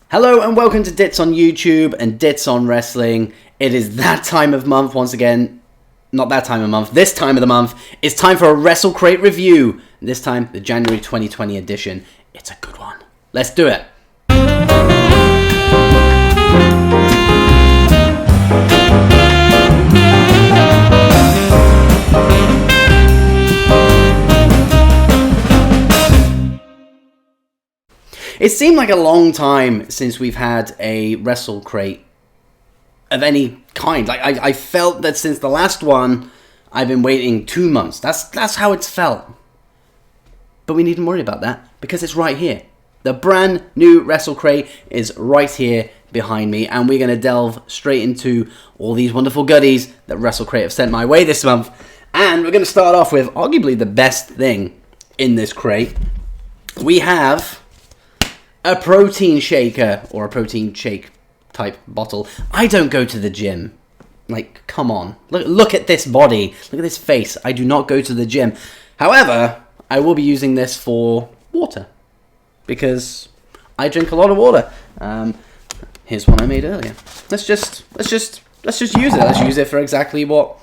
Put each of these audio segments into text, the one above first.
Hello and welcome to Dits on YouTube and Dits on Wrestling. It is that time of month once again. Not that time of month, this time of the month. It's time for a Wrestle Crate review. This time, the January 2020 edition. It's a good one. Let's do it. It seemed like a long time since we've had a Wrestle Crate of any kind. Like I felt that since the last one, I've been waiting 2 months. That's how it's felt. But we needn't worry about that because it's right here. The brand new Wrestle Crate is right here behind me, and we're going to delve straight into all these wonderful goodies that Wrestle Crate have sent my way this month. And we're going to start off with arguably the best thing in this crate. We have a protein shaker, or a protein shake type bottle. I don't go to the gym. Like, come on. Look at this body. Look at this face. I do not go to the gym. However, I will be using this for water, because I drink a lot of water. Here's one I made earlier. Let's just use it. Let's use it for exactly what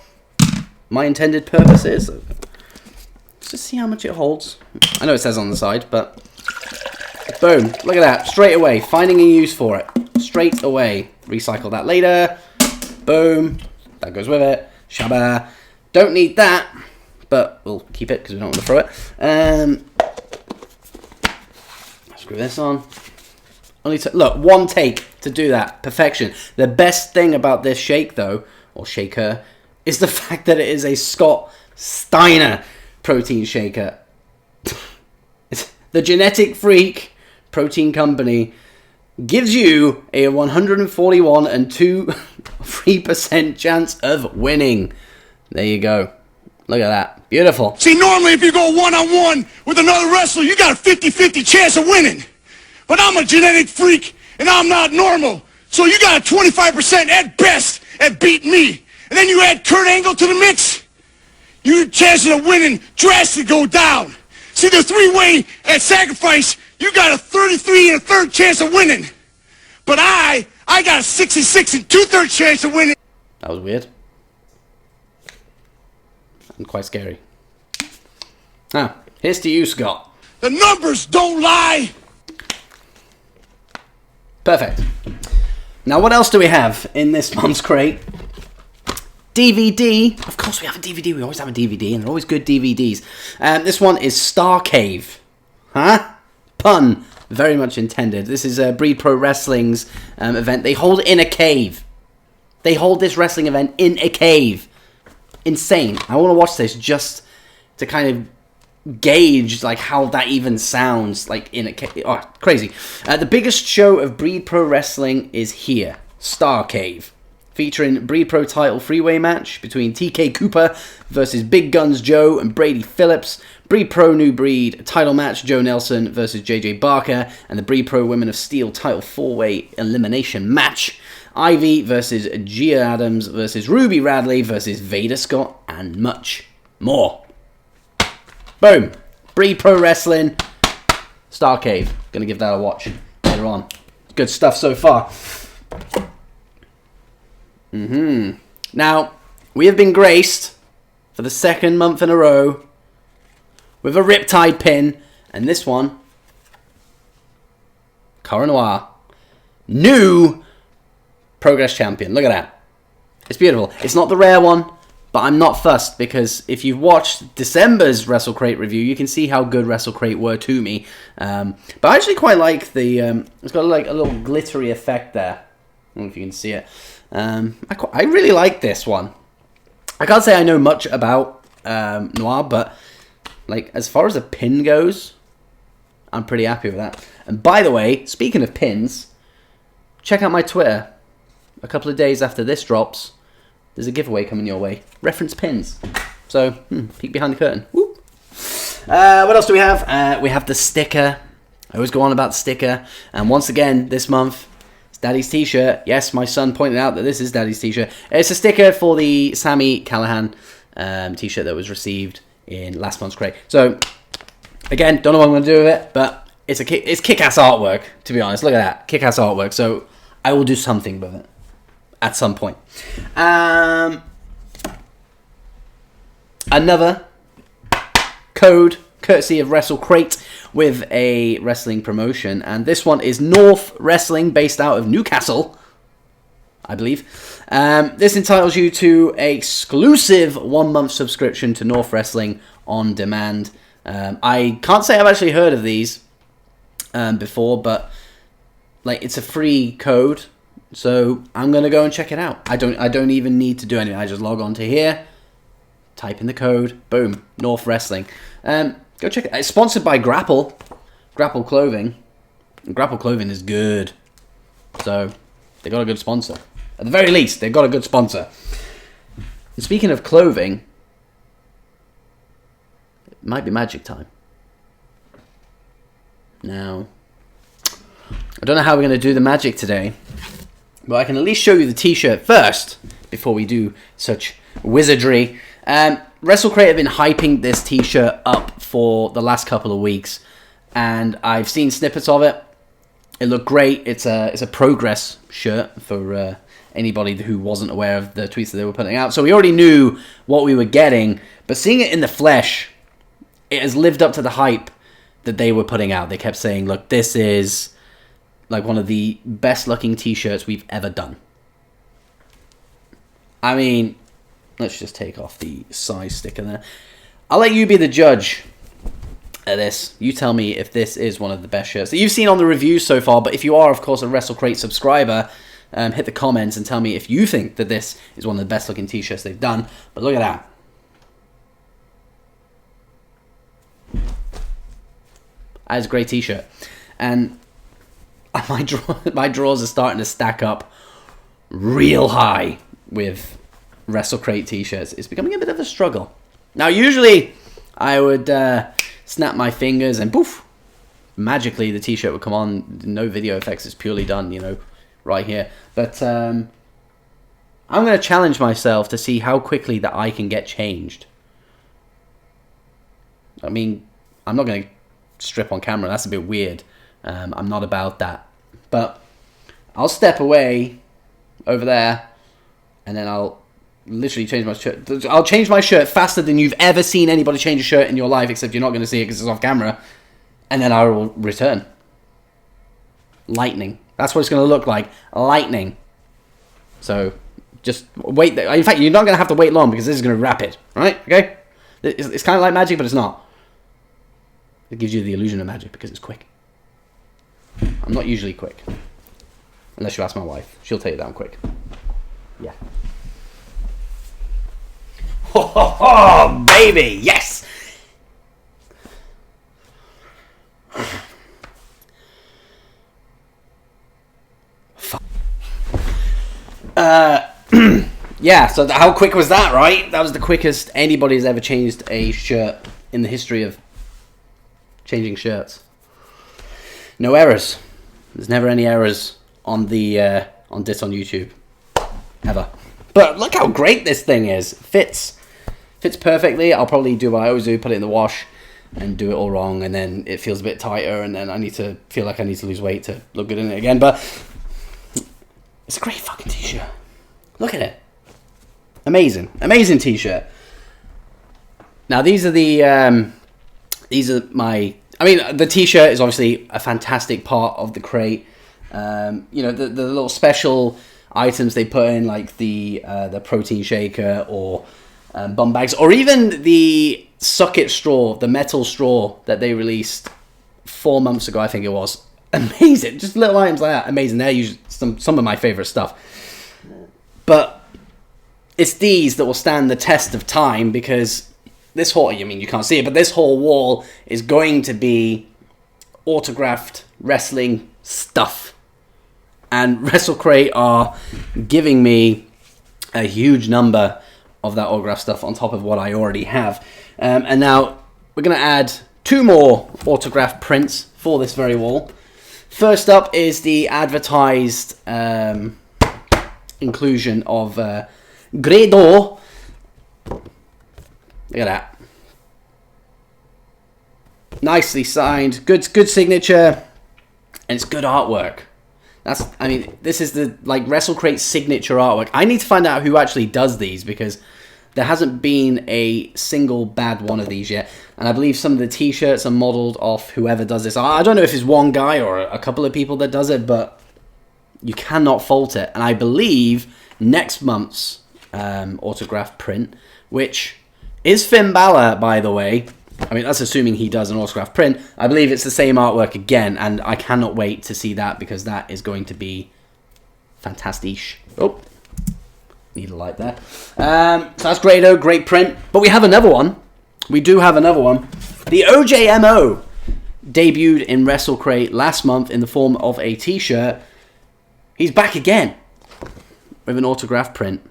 my intended purpose is. Let's just see how much it holds. I know it says on the side, but boom, look at that, straight away, finding a use for it, straight away, recycle that later, boom, that goes with it, shabba, don't need that, but we'll keep it because we don't want to throw it, screw this on, look, one take to do that, perfection. The best thing about this shake though, or shaker, is the fact that it is a Scott Steiner protein shaker. The Genetic Freak Protein Company gives you a 141 and 2% chance of winning. There you go. Look at that. Beautiful. See, normally if you go one-on-one with another wrestler, you got a 50-50 chance of winning. But I'm a genetic freak, and I'm not normal. So you got a 25% at best at beating me. And then you add Kurt Angle to the mix, your chances of winning drastically go down. See, the three-way at sacrifice, you got a 33 and a third chance of winning. But I got a 66 and 2/3 chance of winning. That was weird. And quite scary. Now, here's to you, Scott. The numbers don't lie. Perfect. Now, what else do we have in this month's crate? DVD. Of course we have a DVD. We always have a DVD, and they're always good DVDs. This one is Star Cave. Huh? Pun. Very much intended. This is Breed Pro Wrestling's event. They hold it in a cave. They hold this wrestling event in a cave. Insane. I want to watch this just to kind of gauge like how that even sounds like in a cave. Oh, crazy. The biggest show of Breed Pro Wrestling is here. Star Cave. Featuring Breed Pro title freeway match between TK Cooper versus Big Guns Joe and Brady Phillips. Breed Pro New Breed title match Joe Nelson versus JJ Barker. And the Breed Pro Women of Steel title four-way elimination match. Ivy versus Gia Adams versus Ruby Radley versus Vader Scott. And much more. Boom. Breed Pro Wrestling. Star Cave. Gonna give that a watch later on. Good stuff so far. Now, we have been graced for the second month in a row with a Riptide pin, and this one, Cara Noir, new Progress Champion. Look at that. It's beautiful. It's not the rare one, but I'm not fussed, because if you've watched December's Wrestle Crate review, you can see how good Wrestle Crate were to me. But I actually quite like the, it's got like a little glittery effect there. I don't know if you can see it. I really like this one. I can't say I know much about Noir, but like as far as a pin goes, I'm pretty happy with that. And by the way, speaking of pins, check out my Twitter. A couple of days after this drops, there's a giveaway coming your way. Reference pins. So, peek behind the curtain. Woo. What else do we have? We have the sticker. I always go on about the sticker. And once again, this month, Daddy's t-shirt. Yes, my son pointed out that this is Daddy's t-shirt. It's a sticker for the Sami Callihan t-shirt that was received in last month's crate. So, again, don't know what I'm going to do with it, but it's kick-ass artwork, to be honest. Look at that. Kick-ass artwork. So I will do something with it at some point. Another code courtesy of Wrestle Crate with a wrestling promotion, and this one is North Wrestling, based out of Newcastle, I believe. This entitles you to a exclusive 1-month subscription to North Wrestling on demand. I can't say I've actually heard of these before, but like, it's a free code, so I'm gonna go and check it out. I don't even need to do anything. I just log on to here, type in the code, boom, North Wrestling. Go check it. It's sponsored by Grapple Clothing. Grapple Clothing is good, so they got a good sponsor. At the very least, they've got a good sponsor. And speaking of clothing, it might be magic time. Now, I don't know how we're going to do the magic today, but I can at least show you the t-shirt first before we do such wizardry. Wrestle Crate have been hyping this t-shirt up for the last couple of weeks, and I've seen snippets of it. It looked great. It's a Progress shirt for anybody who wasn't aware of the tweets that they were putting out. So we already knew what we were getting, but seeing it in the flesh, it has lived up to the hype that they were putting out. They kept saying, look, this is like one of the best looking t-shirts we've ever done. I mean, let's just take off the size sticker there. I'll let you be the judge of this. You tell me if this is one of the best shirts that you've seen on the reviews so far. But if you are, of course, a Wrestle Crate subscriber, hit the comments and tell me if you think that this is one of the best looking t-shirts they've done. But look at that. That is a great t-shirt. And my drawers are starting to stack up real high with Wrestle Crate t-shirts. It's becoming a bit of a struggle. Now, usually I would snap my fingers and poof, magically the t-shirt would come on. No video effects. It's purely done, right here. But I'm going to challenge myself to see how quickly that I can get changed. I mean, I'm not going to strip on camera. That's a bit weird. I'm not about that. But I'll step away over there, and then I'll literally change my shirt. I'll change my shirt faster than you've ever seen anybody change a shirt in your life, except you're not going to see it because it's off camera. And then I will return. Lightning. That's what it's going to look like. Lightning. So just wait. In fact, you're not going to have to wait long because this is going to wrap it. Right? Okay? It's kind of like magic, but it's not. It gives you the illusion of magic because it's quick. I'm not usually quick. Unless you ask my wife. She'll tell you that I'm quick. Yeah. Oh, baby! Yes! Yeah, so how quick was that, right? That was the quickest anybody's ever changed a shirt in the history of changing shirts. No errors. There's never any errors on the on Dits on YouTube. Ever. But look how great this thing is. Fits perfectly. I'll probably do what I always do, put it in the wash and do it all wrong, and then it feels a bit tighter, and then I feel like I need to lose weight to look good in it again. But it's a great fucking t-shirt. Look at it. Amazing t-shirt. Now these are my. I mean, the t-shirt is obviously a fantastic part of the crate. The little special items they put in, like the protein shaker or bum bags, or even the socket straw, the metal straw that they released 4 months ago, I think it was. Amazing, just little items like that. Amazing. They're usually some of my favorite stuff. But it's these that will stand the test of time, because this whole, I mean, you can't see it, but this whole wall is going to be autographed wrestling stuff. And Wrestle Crate are giving me a huge number of that autograph stuff on top of what I already have. And now we're going to add 2 more autograph prints for this very wall. First up is the advertised inclusion of Grado. Look at that. nicely signed, good signature, and it's good artwork. This is the Wrestle Crate signature artwork. I need to find out who actually does these, because there hasn't been a single bad one of these yet. And I believe some of the t-shirts are modeled off whoever does this. I don't know if it's one guy or a couple of people that does it, but you cannot fault it. And I believe next month's autograph print, which is Finn Balor, by the way. I mean, that's assuming he does an autograph print. I believe it's the same artwork again, and I cannot wait to see that, because that is going to be fantastic. Oh, need a light there. So that's great, great print. But we have another one. We do have another one. The OJMO debuted in Wrestle Crate last month in the form of a t-shirt. He's back again with an autograph print.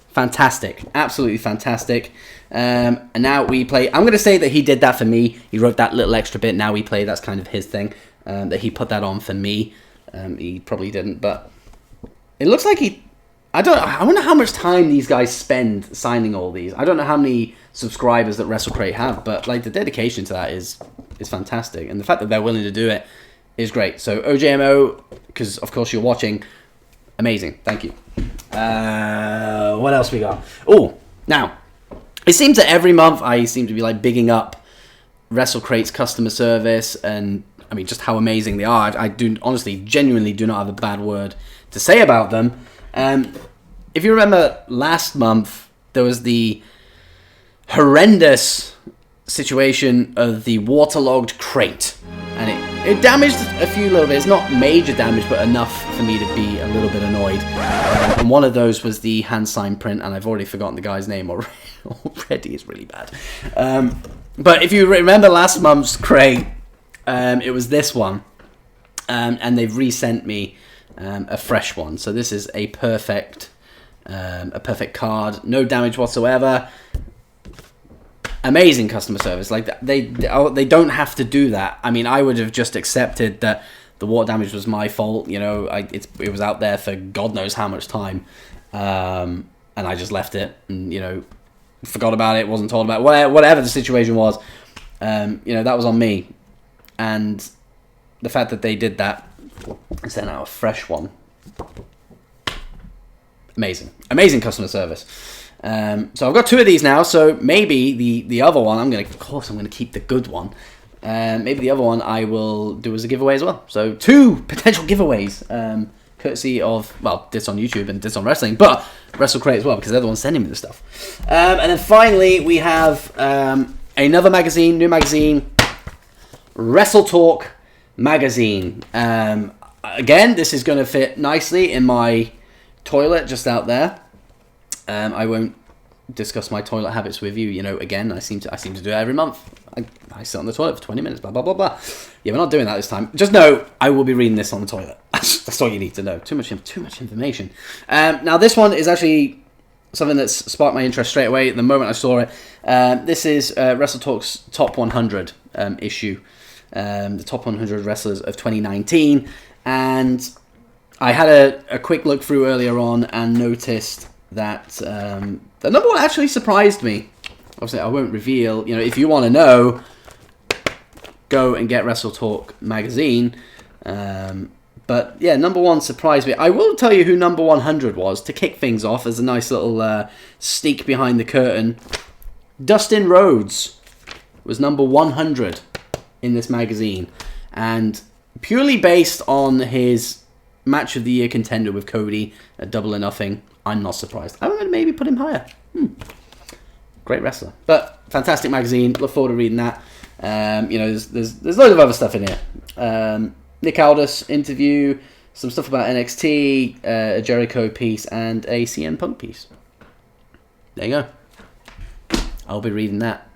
Fantastic. Absolutely fantastic. And now we play. I'm going to say that he did that for me. He wrote that little extra bit. Now we play. That's kind of his thing. That he put that on for me. He probably didn't, but it looks like he... I wonder how much time these guys spend signing all these. I don't know how many subscribers that Wrestle Crate have, but the dedication to that is fantastic. And the fact that they're willing to do it is great. So OJMO, because of course you're watching, amazing. Thank you. What else we got? Oh, now, it seems that every month I seem to be bigging up Wrestle Crate's customer service, and I mean just how amazing they are. I do honestly, genuinely do not have a bad word to say about them. If you remember last month, there was the horrendous situation of the waterlogged crate, and it damaged a few little bit. It's not major damage, but enough for me to be a little bit annoyed. And one of those was the hand sign print, and I've already forgotten the guy's name already. It's really bad. But if you remember last month's crate, it was this one, and they've resent me a fresh one. So this is a perfect card, no damage whatsoever. Amazing customer service. They don't have to do that. I mean, I would have just accepted that the water damage was my fault. It was out there for God knows how much time, and I just left it and forgot about it. Wasn't told about it. Whatever the situation was. That was on me, and the fact that they did that and sent out a fresh one. Amazing customer service. So I've got two of these now. So maybe the other one, I'm going to keep the good one. Maybe the other one I will do as a giveaway as well. So 2 potential giveaways, courtesy of, Dits on YouTube and Dits on Wrestling, but Wrestle Crate as well, because they're the ones sending me the stuff. And then finally we have another magazine, new magazine, Wrestle Talk magazine. Again, this is going to fit nicely in my toilet just out there. I won't discuss my toilet habits with you. Again, I seem to do it every month. I sit on the toilet for 20 minutes, blah, blah, blah, blah. Yeah, we're not doing that this time. Just know I will be reading this on the toilet. That's all you need to know. Too much information. Now, this one is actually something that's sparked my interest straight away the moment I saw it. This is Wrestle Talk's Top 100 issue. The Top 100 Wrestlers of 2019. And I had a quick look through earlier on and noticed that the number one actually surprised me. Obviously, I won't reveal. If you want to know, go and get Wrestle Talk magazine. But yeah, number one surprised me. I will tell you who number 100 was to kick things off as a nice little sneak behind the curtain. Dustin Rhodes was number 100 in this magazine, and purely based on his match of the year contender with Cody at Double or Nothing, I'm not surprised. I'm going to maybe put him higher. Great wrestler, but fantastic magazine. Look forward to reading that. There's loads of other stuff in here. Nick Aldis interview, some stuff about NXT, a Jericho piece, and a CM Punk piece. There you go. I'll be reading that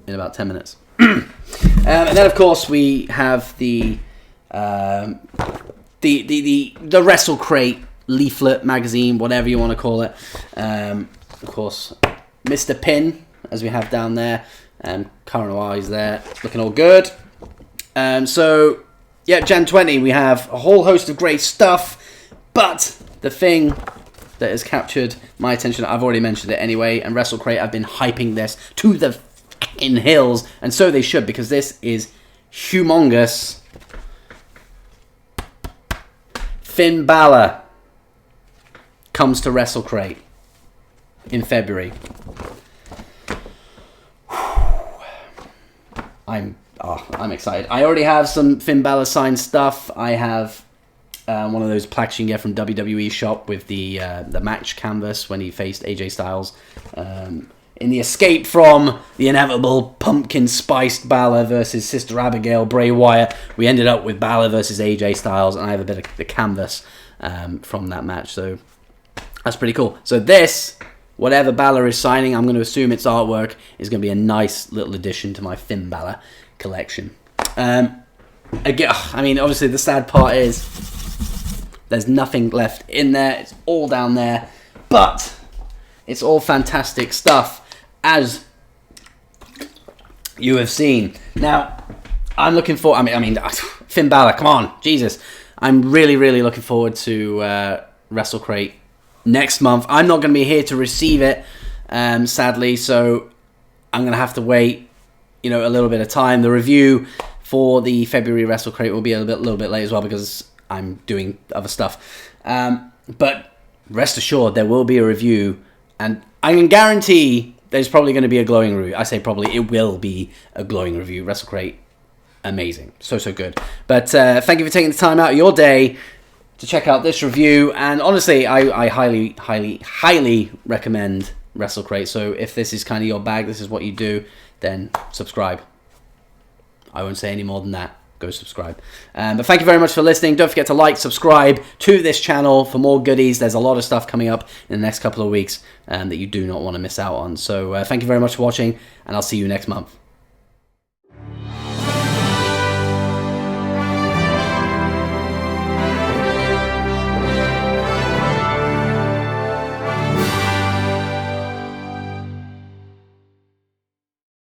in about 10 minutes. And then, of course, we have the Wrestle Crate leaflet magazine, whatever you want to call it. Of course, Mr. Pin, as we have down there. Karen Noir is there, looking all good. So, yeah, Jan 20, we have a whole host of great stuff. But the thing that has captured my attention, I've already mentioned it anyway, and Wrestle Crate, I've been hyping this to the in hills, and so they should, because this is humongous. Finn Balor comes to Wrestle Crate in February. I'm excited. I already have some Finn Balor signed stuff. I have one of those plaques you can get from WWE shop with the match canvas when he faced AJ Styles. In the escape from the inevitable pumpkin spiced Balor versus Sister Abigail Bray Wyatt, we ended up with Balor versus AJ Styles, and I have a bit of the canvas from that match, so that's pretty cool. So this, whatever Balor is signing, I'm going to assume its artwork is going to be a nice little addition to my Finn Balor collection. Again, I mean, obviously the sad part is there's nothing left in there. It's all down there, but it's all fantastic stuff, as you have seen. Now, I'm looking for. I mean, Finn Balor. Come on, Jesus! I'm really looking forward to Wrestle Crate next month. I'm not going to be here to receive it, sadly, so I'm going to have to wait, a little bit of time. The review for the February Wrestle Crate will be a little bit late as well, because I'm doing other stuff. But rest assured, there will be a review, and I can guarantee there's probably going to be a glowing review. I say probably, it will be a glowing review. Wrestle Crate, amazing. So good. But thank you for taking the time out of your day to check out this review. And honestly, I highly recommend Wrestle Crate. So if this is kind of your bag, this is what you do, then subscribe. I won't say any more than that. Go subscribe. But thank you very much for listening. Don't forget to like, subscribe to this channel for more goodies. There's a lot of stuff coming up in the next couple of weeks that you do not want to miss out on. So thank you very much for watching, and I'll see you next month.